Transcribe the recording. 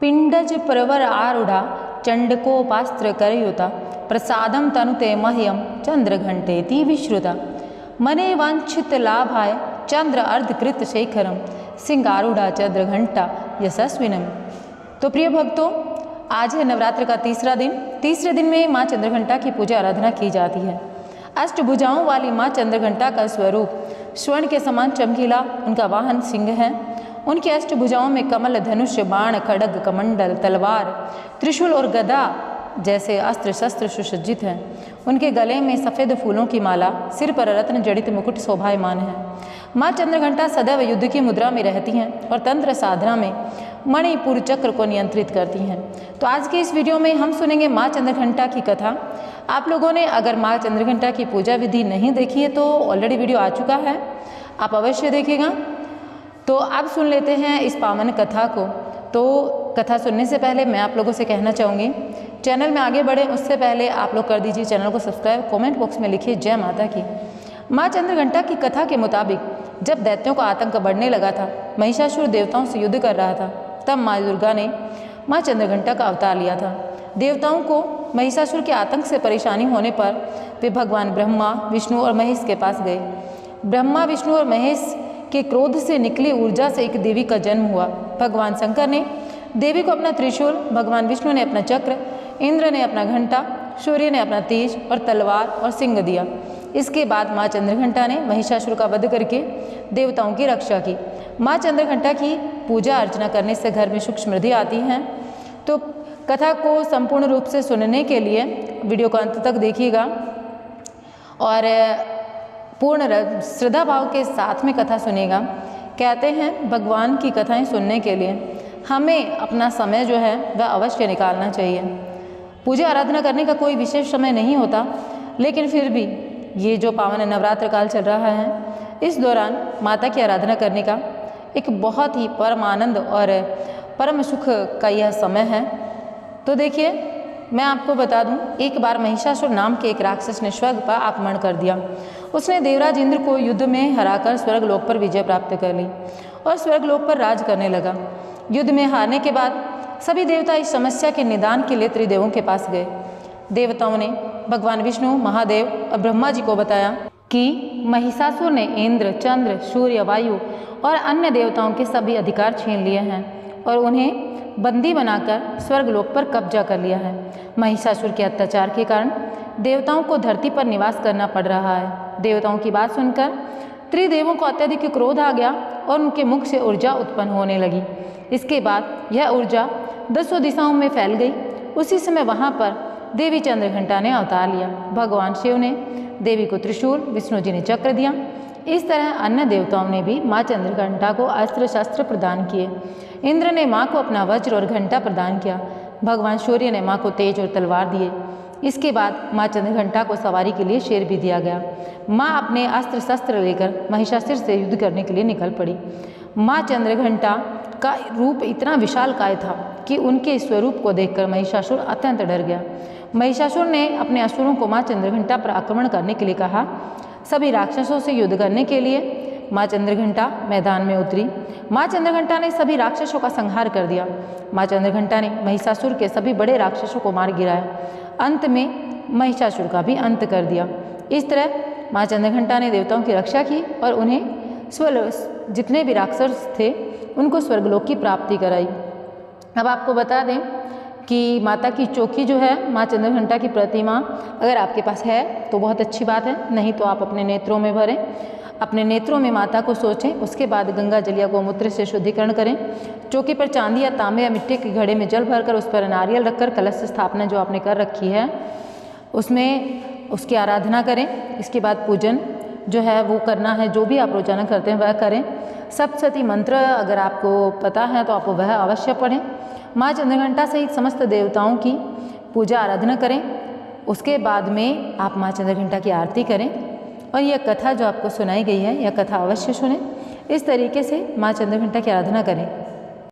पिंडज प्रवर आरूढ़ा चंडकोपास्त्र करयुता प्रसादम तनुते मह्यम चंद्र घंटेति विश्रुता मने वांछित लाभाय चंद्र अर्धकृत शेखरम सिंगारूढ़ा चंद्र घंटा यशस्विनम। तो प्रिय भक्तों, आज है नवरात्र का तीसरे दिन में माँ चंद्रघंटा की पूजा आराधना की जाती है। अष्टभुजाओं वाली माँ चंद्रघंटा का स्वरूप स्वर्ण के समान चमकीला, उनका वाहन सिंह है। उनकी अष्टभुजाओं में कमल, धनुष, बाण, खड्ग, कमंडल, तलवार, त्रिशूल और गदा जैसे अस्त्र शस्त्र सुसज्जित हैं। उनके गले में सफ़ेद फूलों की माला, सिर पर रत्न जड़ित मुकुट शोभायमान है। माँ चंद्रघंटा सदैव युद्ध की मुद्रा में रहती हैं और तंत्र साधना में मणिपुर चक्र को नियंत्रित करती हैं। तो आज के इस वीडियो में हम सुनेंगे माँ चंद्रघंटा की कथा। आप लोगों ने अगर माँ चंद्रघंटा की पूजा विधि नहीं देखी है तो ऑलरेडी वीडियो आ चुका है, आप अवश्य देखिएगा। तो अब सुन लेते हैं इस पावन कथा को। तो कथा सुनने से पहले मैं आप लोगों से कहना चाहूँगी, चैनल में आगे बढ़े उससे पहले आप लोग कर दीजिए चैनल को सब्सक्राइब, कमेंट बॉक्स में लिखिए जय माता की। माँ चंद्रघंटा की कथा के मुताबिक जब दैत्यों का आतंक बढ़ने लगा था, महिषासुर देवताओं से युद्ध कर रहा था, तब माँ दुर्गा ने माँ चंद्रघंटा का अवतार लिया था। देवताओं को महिषासुर के आतंक से परेशानी होने पर वे भगवान ब्रह्मा, विष्णु और महेश के पास गए। ब्रह्मा, विष्णु और महेश के क्रोध से निकली ऊर्जा से एक देवी का जन्म हुआ। भगवान शंकर ने देवी को अपना त्रिशूल, भगवान विष्णु ने अपना चक्र, इंद्र ने अपना घंटा, सूर्य ने अपना तेज और तलवार और सिंह दिया। इसके बाद माँ चंद्रघंटा ने महिषासुर का वध करके देवताओं की रक्षा की। माँ चंद्रघंटा की पूजा अर्चना करने से घर में सुख समृद्धि आती है। तो कथा को संपूर्ण रूप से सुनने के लिए वीडियो को अंत तक देखिएगा और पूर्ण श्रद्धा भाव के साथ में कथा सुनेगा। कहते हैं भगवान की कथाएं सुनने के लिए हमें अपना समय जो है वह अवश्य निकालना चाहिए। पूजा आराधना करने का कोई विशेष समय नहीं होता, लेकिन फिर भी ये जो पावन नवरात्र काल चल रहा है, इस दौरान माता की आराधना करने का एक बहुत ही परम आनंद और परम सुख का यह समय है। तो देखिए, मैं आपको बता दूं, एक बार महिषासुर नाम के एक राक्षस ने स्वर्ग पर आक्रमण कर दिया। उसने देवराज इंद्र को युद्ध में हराकर स्वर्गलोक पर विजय प्राप्त कर ली और स्वर्गलोक पर राज करने लगा। युद्ध में हारने के बाद सभी देवता इस समस्या के निदान के लिए त्रिदेवों के पास गए। देवताओं ने भगवान विष्णु, महादेव और ब्रह्मा जी को बताया कि महिषासुर ने इंद्र, चंद्र, सूर्य, वायु और अन्य देवताओं के सभी अधिकार छीन लिए हैं और उन्हें बंदी बनाकर स्वर्गलोक पर कब्जा कर लिया है। महिषासुर के अत्याचार के कारण देवताओं को धरती पर निवास करना पड़ रहा है। देवताओं की बात सुनकर त्रिदेवों को अत्यधिक क्रोध आ गया और उनके मुख से ऊर्जा उत्पन्न होने लगी। इसके बाद यह ऊर्जा 10 दिशाओं में फैल गई। उसी समय वहाँ पर देवी चंद्रघंटा ने अवतार लिया। भगवान शिव ने देवी को त्रिशूल, विष्णु जी ने चक्र दिया। इस तरह अन्य देवताओं ने भी माँ चंद्रघंटा को अस्त्र शस्त्र प्रदान किए। इंद्र ने माँ को अपना वज्र और घंटा प्रदान किया। भगवान सूर्य ने माँ को तेज और तलवार दिए। इसके बाद माँ चंद्रघंटा को सवारी के लिए शेर भी दिया गया। माँ अपने अस्त्र शस्त्र लेकर महिषासुर से युद्ध करने के लिए निकल पड़ी। माँ चंद्रघंटा का रूप इतना विशालकाय था कि उनके स्वरूप को देखकर महिषासुर अत्यंत डर गया। महिषासुर ने अपने असुरों को माँ चंद्रघंटा पर आक्रमण करने के लिए कहा। सभी राक्षसों से युद्ध करने के लिए माँ चंद्रघंटा मैदान में उतरी। माँ चंद्रघंटा ने सभी राक्षसों का संहार कर दिया। माँ चंद्रघंटा ने महिषासुर के सभी बड़े राक्षसों को मार गिराया। अंत में महिषासुर का भी अंत कर दिया। इस तरह माँ चंद्रघंटा ने देवताओं की रक्षा की और उन्हें जितने भी राक्षस थे उनको स्वर्गलोक की प्राप्ति कराई। अब आपको बता दें कि माता की चौकी जो है, माँ चंद्रघंटा की प्रतिमा अगर आपके पास है तो बहुत अच्छी बात है, नहीं तो आप अपने नेत्रों में भरें। अपने नेत्रों में माता को सोचें, उसके बाद गंगा जल या गौमूत्र से शुद्धिकरण करें। चौकी पर चांदी या तांबे या मिट्टी के घड़े में जल भरकर उस पर नारियल रखकर कलश स्थापना जो आपने कर रखी है उसमें उसकी आराधना करें। इसके बाद पूजन जो है वो करना है, जो भी आप रोजाना करते हैं वह करें। सप्तशती मंत्र अगर आपको पता है तो आप वह अवश्य पढ़ें। माँ चंद्रघंटा सहित समस्त देवताओं की पूजा आराधना करें। उसके बाद में आप माँ चंद्रघंटा की आरती करें और यह कथा जो आपको सुनाई गई है, यह कथा अवश्य सुनें। इस तरीके से माँ चंद्रघंटा की आराधना करें।